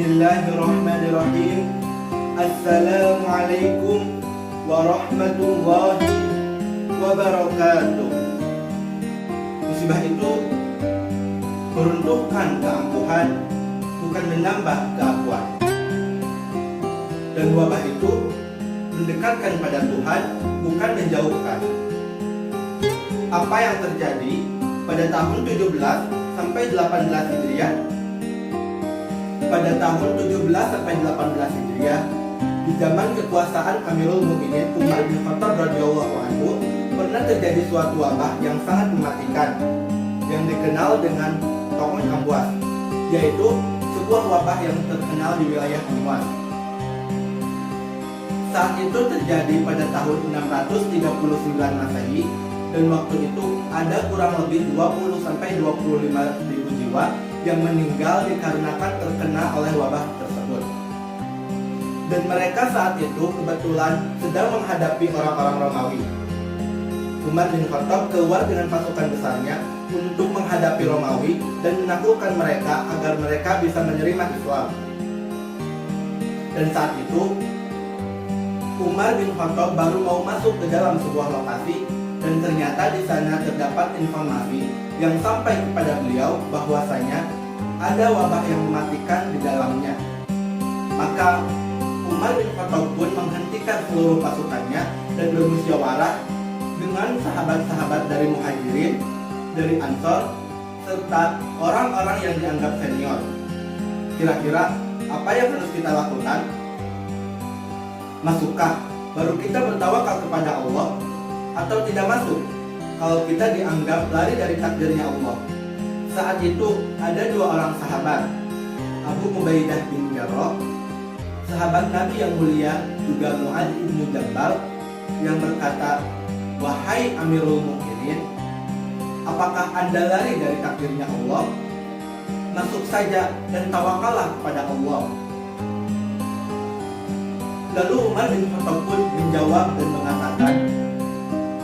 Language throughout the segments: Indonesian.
Bismillahirrahmanirrahim. Assalamualaikum warahmatullahi wabarakatuh. Musibah itu meruntuhkan keangkuhan, bukan menambah keakuan. Dan wabah itu mendekatkan pada Tuhan, bukan menjauhkan. Apa yang terjadi pada tahun 17 sampai 18 Hijriah? Pada tahun 17 sampai 18 Hijriah, di zaman kekuasaan Amirul Mukminin Umar bin Khattab radhiyallahu anhu, pernah terjadi suatu wabah yang sangat mematikan yang dikenal dengan Taun Amwas, yaitu sebuah wabah yang terkenal di wilayah Amwas. Saat itu terjadi pada tahun 639 Masehi, dan waktu itu ada kurang lebih 20 sampai 25 ribu jiwa yang meninggal dikarenakan terkena oleh wabah tersebut. Dan mereka saat itu kebetulan sedang menghadapi orang-orang Romawi. Umar bin Khattab keluar dengan pasukan besarnya untuk menghadapi Romawi dan menaklukkan mereka agar mereka bisa menerima Islam. Dan saat itu Umar bin Khattab baru mau masuk ke dalam sebuah lokasi, dan ternyata di sana terdapat informasi yang sampai kepada beliau bahwasanya ada wabah yang mematikan di dalamnya. Maka Umar bin Khattab pun menghentikan seluruh pasukannya dan bermusyawarah dengan sahabat-sahabat dari Muhajirin, dari Ansor, serta orang-orang yang dianggap senior. Kira-kira apa yang harus kita lakukan? Masukkah baru kita bertawakal kepada Allah, atau tidak masuk kalau kita dianggap lari dari takdirnya Allah? Saat itu ada dua orang sahabat, Abu Ubaidah bin Jarrah, sahabat Nabi yang mulia, juga Mu'adz bin Jabal, yang berkata, "Wahai Amirul Mukminin, apakah Anda lari dari takdirnya Allah? Masuk saja dan tawakallah kepada Allah." Lalu Umar bin Khattab pun menjawab dan mengatakan,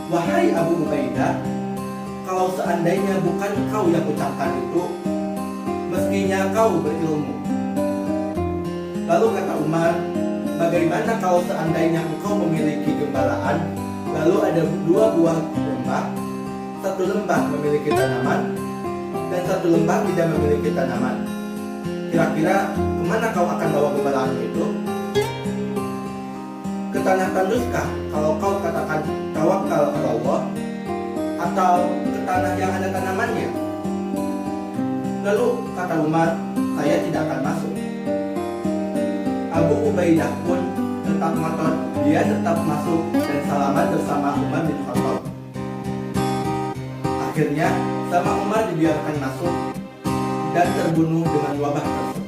"Wahai Abu Ubaidah, kalau seandainya bukan kau yang ucapkan itu, mestinya kau berilmu." Lalu kata Umar, "Bagaimana kalau seandainya engkau memiliki gembalaan, lalu ada dua buah lembah, satu lembah memiliki tanaman, dan satu lembah tidak memiliki tanaman. Kira-kira kemana kau akan bawa gembalaanmu itu? Ke tanah tanduskah kalau kau katakan tawakal kepada Allah, atau ke tanah yang ada tanamannya?" Lalu kata Umar, "Saya tidak akan masuk." Abu Ubaidah pun tetap ngotot, dia tetap masuk dan salaman bersama Umar bin Khattab. Akhirnya sama Umar dibiarkan masuk dan terbunuh dengan wabah tersebut.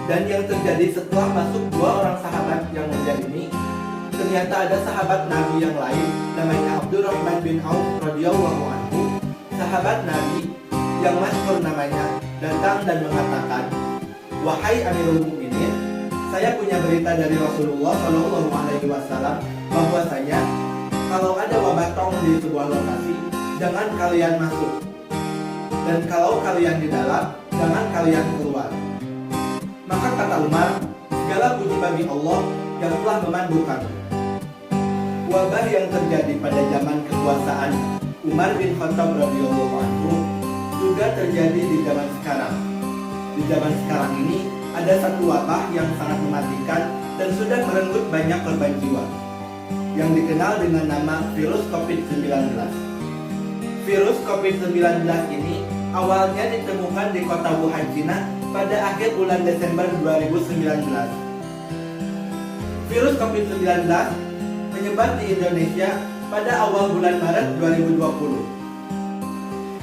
Dan yang terjadi setelah masuk dua orang sahabat yang mulia ini, ternyata ada sahabat Nabi yang lain namanya Abdurrahman bin Auf radhiyallahu anhu, sahabat Nabi yang masyhur namanya, datang dan mengatakan, "Wahai Amirul Mukminin, saya punya berita dari Rasulullah Shallallahu Alaihi Wasallam bahwasanya kalau ada wabah taun di sebuah lokasi, jangan kalian masuk, dan kalau kalian di dalam, jangan kalian keluar." Maka kata Umar, "Segala puji bagi Allah yang telah memandu kami." Wabah yang terjadi pada zaman kekuasaan Umar bin Khattab radhiyallahu anhu juga terjadi di zaman sekarang. Di zaman sekarang ini ada satu wabah yang sangat mematikan dan sudah merenggut banyak korban jiwa, yang dikenal dengan nama virus COVID-19. Virus COVID-19 ini awalnya ditemukan di kota Wuhan, Cina pada akhir bulan Desember 2019. Virus COVID-19 menyebar di Indonesia pada awal bulan Maret 2020.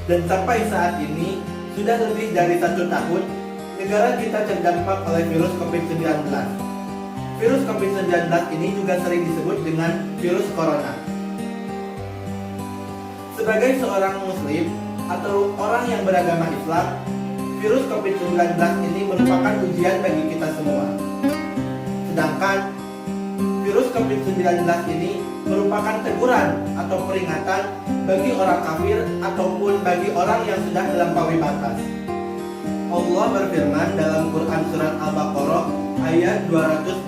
Dan sampai saat ini sudah lebih dari 1 tahun negara kita terdampak oleh virus COVID-19. Virus COVID-19 ini juga sering disebut dengan virus corona. Sebagai seorang muslim atau orang yang beragama Islam, virus COVID-19 ini merupakan ujian bagi kita semua. Sedangkan virus COVID-19 ini merupakan teguran atau peringatan bagi orang kafir ataupun bagi orang yang sudah melampaui batas. Allah berfirman dalam Quran surat Al-Baqarah ayat 286.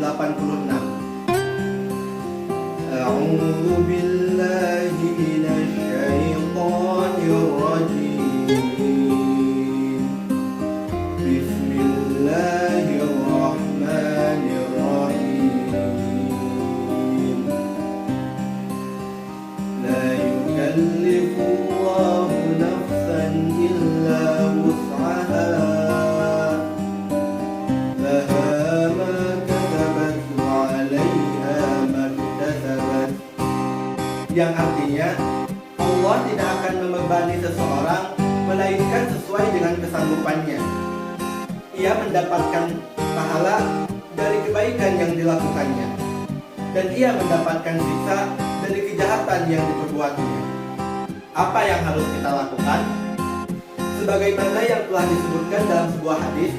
A'udzu billahi minasy syaithanir rajim. Bismillahirrahmanirrahim. La yukallifullahu nafsan illa wus'aha. Yang artinya Allah tidak akan membebani seseorang melainkan sesuai dengan kesanggupannya. Ia mendapatkan pahala dari kebaikan yang dilakukannya, dan ia mendapatkan siksa dari kejahatan yang diperbuatnya. Apa yang harus kita lakukan? Sebagaimana yang telah disebutkan dalam sebuah hadis,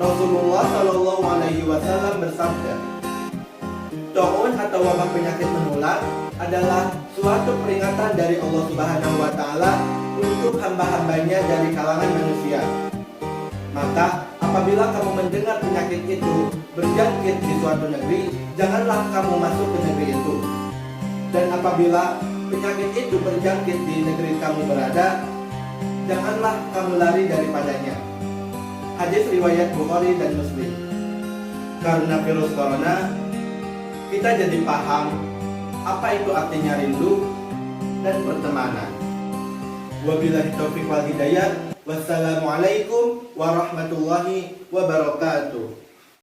Rasulullah Shallallahu Alaihi Wasallam bersabda, Ta'un atau wabah penyakit menular adalah suatu peringatan dari Allah Subhanahu wa Ta'ala untuk hamba-hambanya dari kalangan manusia. Maka apabila kamu mendengar penyakit itu berjangkit di suatu negeri, janganlah kamu masuk ke negeri itu. Dan apabila penyakit itu berjangkit di negeri kamu berada, janganlah kamu lari daripadanya. Hadis riwayat Bukhari dan Muslim. Karena virus corona, kita jadi paham apa itu artinya rindu dan pertemanan. Wabillahi taufiq wal hidayah. Wassalamualaikum warahmatullahi wabarakatuh.